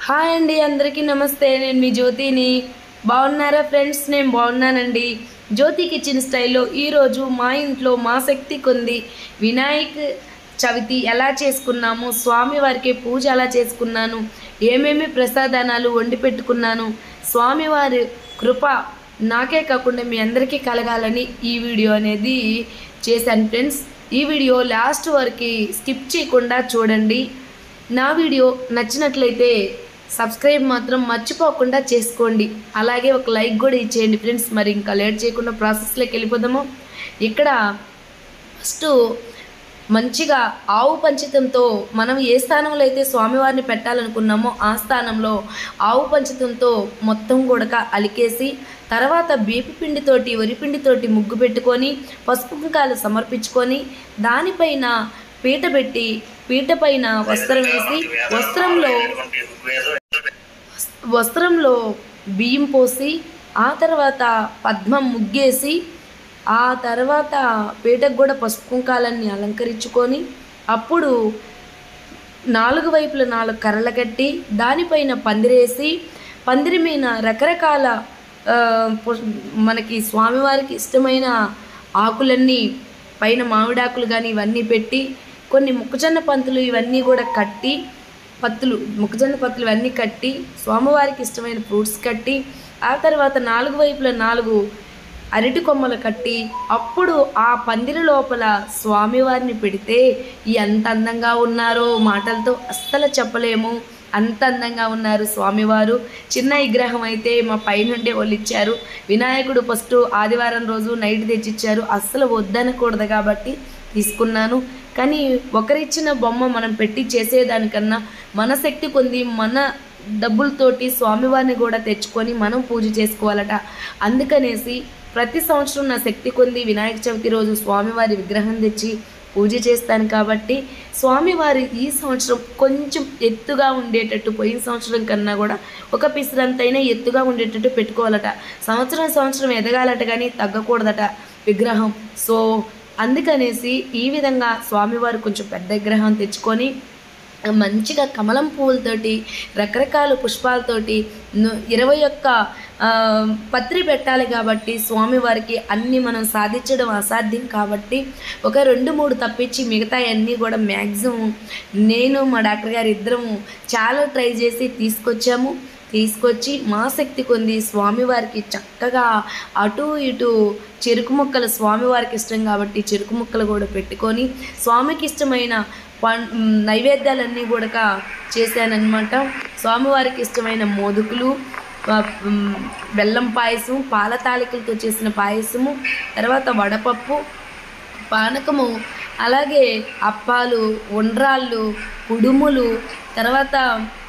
Hi అండి, అందరికీ నమస్తే. నేను మీ జ్యోతిని. బాగున్నారా ఫ్రెండ్స్? నేను బాగున్నానండి. జ్యోతి కిచెన్ స్టైల్లో ఈరోజు మా ఇంట్లో మా శక్తి కొంది వినాయక్ చవితి ఎలా చేసుకున్నాము, స్వామివారికి పూజ ఎలా చేసుకున్నాను, ఏమేమి ప్రసాదానాలు వండి పెట్టుకున్నాను, స్వామివారి కృప నాకే కాకుండా మీ అందరికీ కలగాలని ఈ వీడియో అనేది చేశాను ఫ్రెండ్స్. ఈ వీడియో లాస్ట్ వరకు స్కిప్ చేయకుండా చూడండి. నా వీడియో నచ్చినట్లయితే సబ్స్క్రైబ్ మాత్రం మర్చిపోకుండా చేసుకోండి. అలాగే ఒక లైక్ కూడా ఇచ్చేయండి ఫ్రెండ్స్. మరి ఇంకా లేట్ చేయకుండా ప్రాసెస్లోకి వెళ్ళిపోదాము. ఇక్కడ ఫస్ట్ మంచిగా ఆవు పంచితంతో మనం ఏ స్థానంలో అయితే స్వామివారిని పెట్టాలనుకున్నామో ఆ స్థానంలో ఆవు పంచితంతో మొత్తం కూడా అలికేసి, తర్వాత బీపి పిండితోటి వరిపిండితోటి ముగ్గు పెట్టుకొని పసుపు కుంకాలు సమర్పించుకొని దానిపైన పీట పెట్టి పీట పైన వస్త్రం వేసి వస్త్రంలో బియ్యం పోసి ఆ తర్వాత పద్మం ముగ్గేసి ఆ తర్వాత పీటకు కూడా పసుపు కుంకాలన్నీ అలంకరించుకొని అప్పుడు నాలుగు వైపుల 4 కర్రలు కట్టి దానిపైన పందిరేసి పందిరి మీద రకరకాల మనకి స్వామివారికి ఇష్టమైన ఆకులన్నీ పైన మామిడాకులు కానీ ఇవన్నీ పెట్టి కొన్ని మొక్కజొన్న పంతులు ఇవన్నీ కూడా కట్టి మొక్కజొన్న పత్తులు ఇవన్నీ కట్టి స్వామివారికి ఇష్టమైన ఫ్రూట్స్ కట్టి ఆ తర్వాత 4 వైపుల 4 అరటి కొమ్మలు కట్టి అప్పుడు ఆ పందిరి లోపల స్వామివారిని పెడితే ఎంత అందంగా ఉన్నారో మాటలతో అస్సలు చెప్పలేము. అంత అందంగా ఉన్నారు స్వామివారు. చిన్న విగ్రహం అయితే మా పైనుండే వాళ్ళు ఇచ్చారు. వినాయకుడు ఫస్ట్ ఆదివారం రోజు నైట్ తెచ్చిచ్చారు. అస్సలు వద్దనకూడదు కాబట్టి తీసుకున్నాను. కానీ ఒకరిచ్చిన బొమ్మ మనం పెట్టి చేసేదానికన్నా మన శక్తి కొంది మన డబ్బులతోటి స్వామివారిని కూడా తెచ్చుకొని మనం పూజ చేసుకోవాలట. అందుకనేసి ప్రతి సంవత్సరం నా శక్తి కొంది వినాయక చవితి రోజు స్వామివారి విగ్రహం తెచ్చి పూజ చేస్తాను. కాబట్టి స్వామివారి ఈ సంవత్సరం కొంచెం ఎత్తుగా ఉండేటట్టు, పోయిన సంవత్సరం కన్నా కూడా ఒక పిసరంతైనా ఎత్తుగా ఉండేటట్టు పెట్టుకోవాలట. సంవత్సరం ఎదగాలట కానీ తగ్గకూడదట విగ్రహం. సో అందుకనేసి ఈ విధంగా స్వామివారు కొంచెం పెద్ద విగ్రహం తెచ్చుకొని మంచిగా కమలం పువ్వులతోటి రకరకాల పుష్పాలతోటి 21 పత్రి పెట్టాలి. కాబట్టి స్వామివారికి అన్నీ మనం సాధించడం అసాధ్యం కాబట్టి ఒక 2-3 తప్పించి మిగతా అన్నీ కూడా మ్యాక్సిమం నేను మా డాక్టర్ గారు ఇద్దరము చాలా ట్రై చేసి తీసుకొచ్చి మా శక్తి కొంది స్వామివారికి చక్కగా అటు ఇటు చెరుకు ముక్కలు, స్వామివారికి ఇష్టం కాబట్టి చెరుకు ముక్కలు కూడా పెట్టుకొని స్వామికి ఇష్టమైన నైవేద్యాలన్నీ కూడా చేశానన్నమాట. స్వామివారికి ఇష్టమైన మోదుకులు, బెల్లం పాయసం, పాల తాలికలతో చేసిన పాయసము, తర్వాత వడపప్పు, పానకము, అలాగే అప్పాలు, ఉండ్రాళ్ళు, కుడుములు, తర్వాత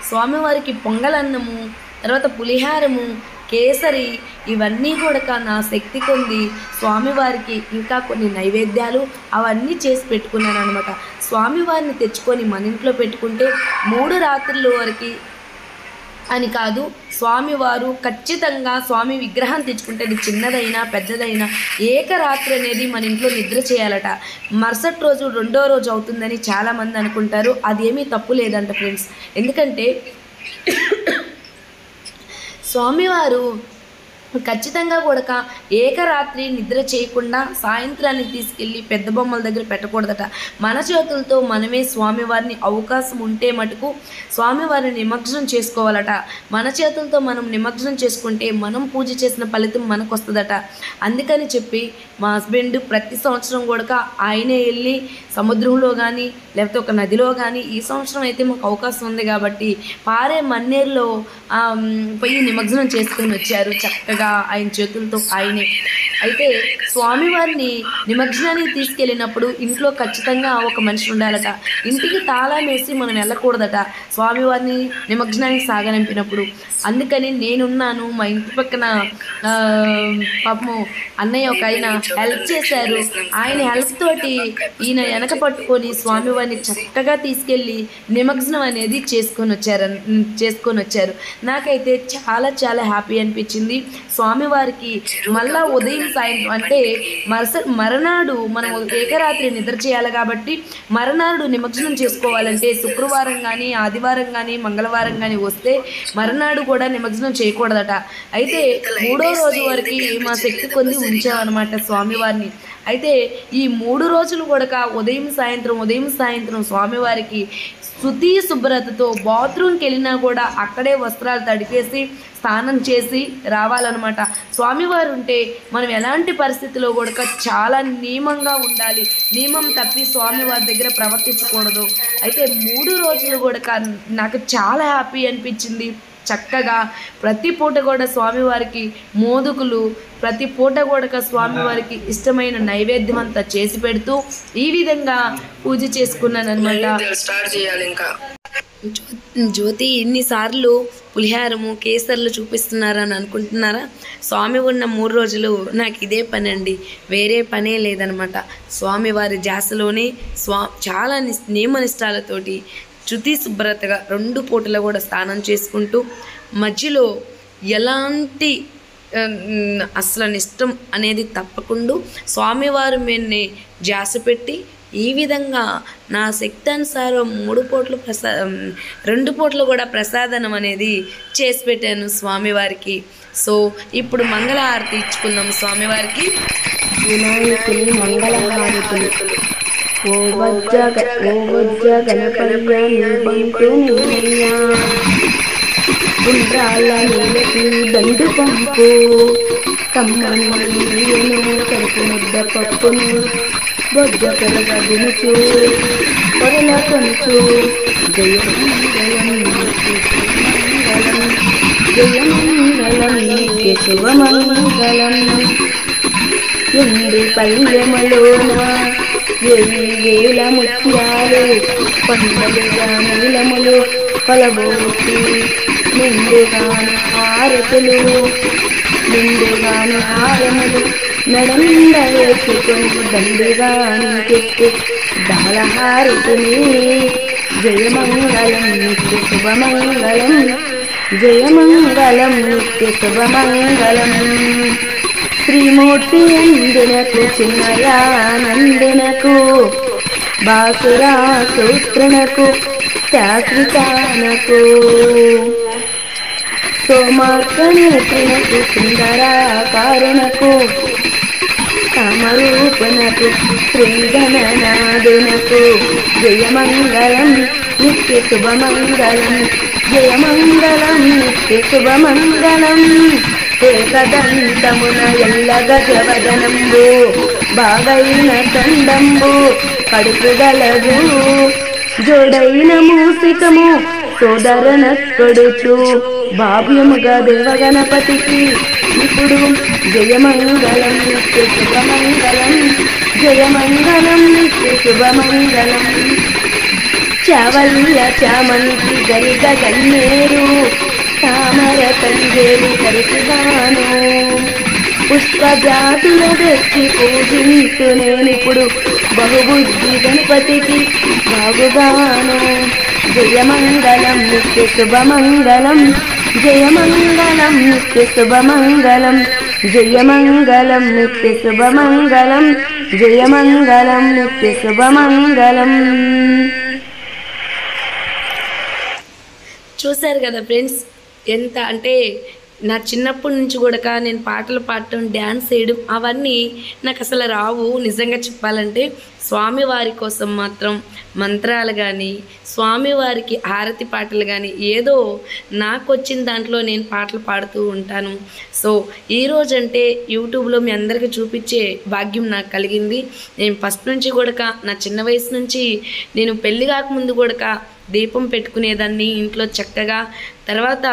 స్వామివారికి పొంగలన్నము, తర్వాత పులిహారము, కేసరి ఇవన్నీ కూడా నా శక్తి కొంది స్వామివారికి ఇంకా కొన్ని నైవేద్యాలు అవన్నీ చేసి పెట్టుకున్నాను అనమాట. స్వామివారిని తెచ్చుకొని మన ఇంట్లో పెట్టుకుంటే 3 రాత్రుల వరకు అని కాదు, స్వామివారు ఖచ్చితంగా స్వామి విగ్రహం తెచ్చుకుంటే అది చిన్నదైనా పెద్దదైనా ఏకరాత్రి అనేది మన ఇంట్లో నిద్ర చేయాలట. మరుసటి రోజు 2వ రోజు అవుతుందని చాలామంది అనుకుంటారు. అదేమీ తప్పు లేదంట ఫ్రెండ్స్. ఎందుకంటే స్వామివారు ఖచ్చితంగా కూడా ఏకరాత్రి నిద్ర చేయకుండా సాయంత్రానికి తీసుకెళ్ళి పెద్ద బొమ్మల దగ్గర పెట్టకూడదట. మన చేతులతో మనమే స్వామివారిని అవకాశం ఉంటే మటుకు స్వామివారిని నిమగ్నం చేసుకోవాలట. మన చేతులతో మనం నిమగ్నం చేసుకుంటే మనం పూజ చేసిన ఫలితం మనకు వస్తుందట. అందుకని చెప్పి మా హస్బెండ్ ప్రతి సంవత్సరం కూడా ఆయనే వెళ్ళి సముద్రంలో కానీ లేకపోతే ఒక నదిలో కానీ, ఈ సంవత్సరం అయితే మాకు అవకాశం ఉంది కాబట్టి పారే మన్నేరులో పోయి నిమగ్నం చేసుకొని వచ్చారు చక్కగా ఆయన చేతులతో ఆయనే. అయితే స్వామివారిని నిమగ్నానికి తీసుకెళ్ళినప్పుడు ఇంట్లో ఖచ్చితంగా ఒక మనిషి ఉండాలట. ఇంటికి తాళం వేసి మనం వెళ్ళకూడదట స్వామివారిని నిమగ్నానికి సాగనంపినప్పుడు. అందుకని నేనున్నాను. మా ఇంటి పక్కన పాపము అన్నయ్య ఒక ఆయన హెల్ప్ చేశారు. ఆయన హెల్ప్ తోటి ఈయన వెనక పట్టుకొని స్వామివారిని చక్కగా తీసుకెళ్ళి నిమగ్నం అనేది చేసుకొని వచ్చారు. నాకైతే చాలా చాలా హ్యాపీ అనిపించింది. స్వామివారికి మళ్ళా ఉదయం సాయంత్రం అంటే మరనాడు మనం ఏకరాత్రి నిద్ర చేయాలి కాబట్టి మరనాడు నిమజ్జనం చేసుకోవాలంటే శుక్రవారం కానీ ఆదివారం కానీ మంగళవారం కానీ వస్తే మరనాడు కూడా నిమజ్జనం చేయకూడదట. అయితే 3వ రోజు వరకు మా శక్తి కొద్ది ఉంచామన్నమాట స్వామివారిని. అయితే ఈ 3 రోజులు కూడా ఉదయం సాయంత్రం స్వామివారికి శుద్ధి శుభ్రతతో బాత్రూమ్కి వెళ్ళినా కూడా అక్కడే వస్త్రాలు తడిపేసి స్నానం చేసి రావాలన్నమాట. స్వామివారు ఉంటే మనం ఎలాంటి పరిస్థితిలో కూడా చాలా నియమంగా ఉండాలి. నియమం తప్పి స్వామివారి దగ్గర ప్రవర్తించకూడదు. అయితే 3 రోజులు కూడా నాకు చాలా హ్యాపీ అనిపించింది. చక్కగా ప్రతి పూట కూడా స్వామివారికి మోదుకులు, ప్రతి పూట కూడా స్వామివారికి ఇష్టమైన నైవేద్యం అంతా చేసి పెడుతూ ఈ విధంగా పూజ చేసుకున్నాను అనమాట. జ్యోతి ఎన్నిసార్లు పులిహారము కేసర్లు చూపిస్తున్నారని అనుకుంటున్నారా? స్వామి ఉన్న 3 రోజులు నాకు ఇదే పని అండి, వేరే పనే లేదనమాట. స్వామివారి ధ్యాసలోనే చాలా నియమనిష్టాలతోటి శుద్ధి శుభ్రతగా 2 పూటలు కూడా స్నానం చేసుకుంటూ మధ్యలో ఎలాంటి అసలు నిష్టం అనేది తప్పకుండా స్వామివారి మీదనే ధ్యాస పెట్టి ఈ విధంగా నా శక్తి అనుసారం 3 పూటలు 2 పూటలు కూడా ప్రసాదనం అనేది చేసి పెట్టాను స్వామివారికి. సో ఇప్పుడు మంగళహారతి ఇచ్చుకుందాం స్వామివారికి. వినాయకుని మంగళహారతులు. ఓ వజ్జ గణపయ్య బంటు నిన్నయ్యా, ఉండ్రాళ్ళ నీళ్ళకి దండు పంపు, కమ్మని నీళ్ళను కరుపు ముద్ద పప్పును బొజ్జ పెరగ దినుచు పొరల కొంచు. జయమంగళం శుభమంగళం. ఎండి పల్లెమలోన 1000 ముత్యాలు పండగ నీలములు పలబోసి నిండుగాను హారతులు హారములు నడంద వేసుకొని దండుగాను చెట్టు దాళహారతుని. జయమంగళం నిత్య శుభమంగళం, జయమంగళం నిత్య శుభమంగళం. శ్రీమూర్తి అందునకు చిన్నయానందునకు బాసురా సూత్రణకు శాశ్వతానకు సోమార్కనేత్రునకు సుందరాకారునకు కామరూపనకు శ్రీగణనాథునకు. జయమంగళం నిత్య శుభమంగళం, జయమంగళం నిత్య శుభమంగళం. ఏకదంతమున ఎల్ల గజవదనంబు బాగైన దండంబు కడుపు గలదు జోడైన మూసికము సోదరనక్కడుచు భావ్యముగా దేవగణపతికి ఇప్పుడు. జయమంగళం నిత్య శుభమంగళం, జయమంగళం నిత్య శుభమంగళం. చావల్య చామంతి గరిగ గన్నేరు తామర తంజేరు కరిసిగాను పుష్పజాతుల తెచ్చి పూజించు నేనిప్పుడు బహుబుద్ధి గణపతికి బాగుగాను. జయమంగళం నిత్య శుభమంగళం, జయమంగళం నిత్య శుభమంగళం, జయమంగళం నిత్య శుభమంగళం, జయమంగళం నిత్య శుభమంగళం. చూశారు కదా ఫ్రెండ్స్, ఎంత అంటే నా చిన్నప్పటి నుంచి కూడా నేను పాటలు పాడటం, డ్యాన్స్ చేయడం అవన్నీ నాకు అసలు రావు. నిజంగా చెప్పాలంటే స్వామివారి కోసం మాత్రం మంత్రాలు కానీ స్వామివారికి హారతి పాటలు కానీ ఏదో నాకు వచ్చిన దాంట్లో నేను పాటలు పాడుతూ ఉంటాను. సో ఈరోజంటే యూట్యూబ్లో మీ అందరికీ చూపించే భాగ్యం నాకు కలిగింది. నేను ఫస్ట్ నుంచి కూడా నా చిన్న వయసు నుంచి నేను పెళ్ళి కాకముందు కూడా దీపం పెట్టుకునేదాన్ని ఇంట్లో చక్కగా. తర్వాత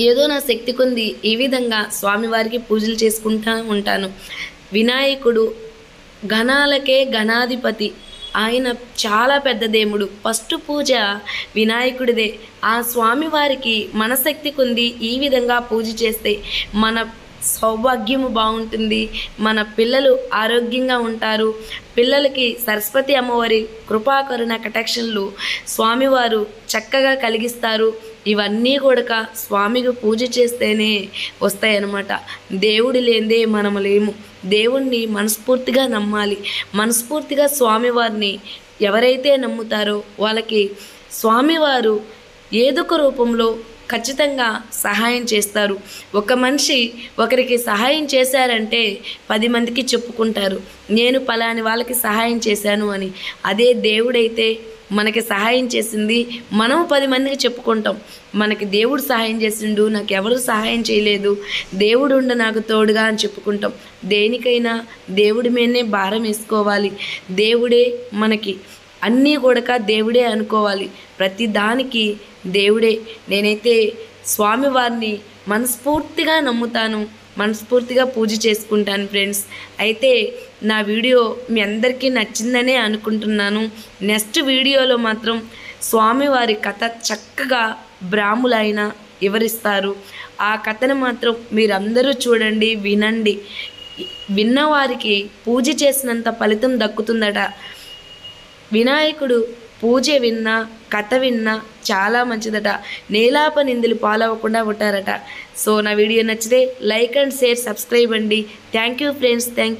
ఏదో నా శక్తి కొంది ఈ విధంగా స్వామివారికి పూజలు చేసుకుంటూ ఉంటాను. వినాయకుడు గణాలకే గణాధిపతి, ఆయన చాలా పెద్ద దేవుడు. ఫస్ట్ పూజ వినాయకుడిదే. ఆ స్వామివారికి మన శక్తి కొంది ఈ విధంగా పూజ చేస్తే మన సౌభాగ్యము బాగుంటుంది, మన పిల్లలు ఆరోగ్యంగా ఉంటారు, పిల్లలకి సరస్వతి అమ్మవారి కృపాకరుణ కటాక్షన్లు స్వామివారు చక్కగా కలిగిస్తారు. ఇవన్నీ కూడా స్వామికి పూజ చేస్తేనే వస్తాయన్నమాట. దేవుడు లేనిదే మనము లేము. దేవుణ్ణి మనస్ఫూర్తిగా నమ్మాలి. మనస్ఫూర్తిగా స్వామివారిని ఎవరైతే నమ్ముతారో వాళ్ళకి స్వామివారు ఏదొక రూపంలో ఖచ్చితంగా సహాయం చేస్తారు. ఒక మనిషి ఒకరికి సహాయం చేశారంటే 10 మందికి చెప్పుకుంటారు, నేను పలాని వాళ్ళకి సహాయం చేశాను అని. అదే దేవుడైతే మనకి సహాయం చేసింది మనం 10 మందికి చెప్పుకుంటాం. మనకి దేవుడు సహాయం చేసిండు, నాకు ఎవరు సహాయం చేయలేదు, దేవుడు ఉండ నాకు తోడుగా అని చెప్పుకుంటాం. దేనికైనా దేవుడి మీదనే భారం వేసుకోవాలి. దేవుడే మనకి అన్నీ కూడా దేవుడే అనుకోవాలి. ప్రతి దానికి దేవుడే. నేనైతే స్వామివారిని మనస్ఫూర్తిగా నమ్ముతాను, మనస్ఫూర్తిగా పూజ చేసుకుంటాను ఫ్రెండ్స్. అయితే నా వీడియో మీ అందరికీ నచ్చిందనే అనుకుంటున్నాను. నెక్స్ట్ వీడియోలో మాత్రం స్వామివారి కథ చక్కగా బ్రాహ్ములైన వివరిస్తారు. ఆ కథను మాత్రం మీరందరూ చూడండి, వినండి. విన్నవారికి పూజ చేసినంత ఫలితం దక్కుతుందట. వినాయకుడు పూజ విన్నా, కథ విన్నా చాలా మంచిదట. నేలాప నిందులు పాలవ్వకుండా ఉంటారట. సో నా వీడియో నచ్చితే లైక్ అండ్ షేర్, సబ్స్క్రైబ్ అండి. Thank you friends, thank you.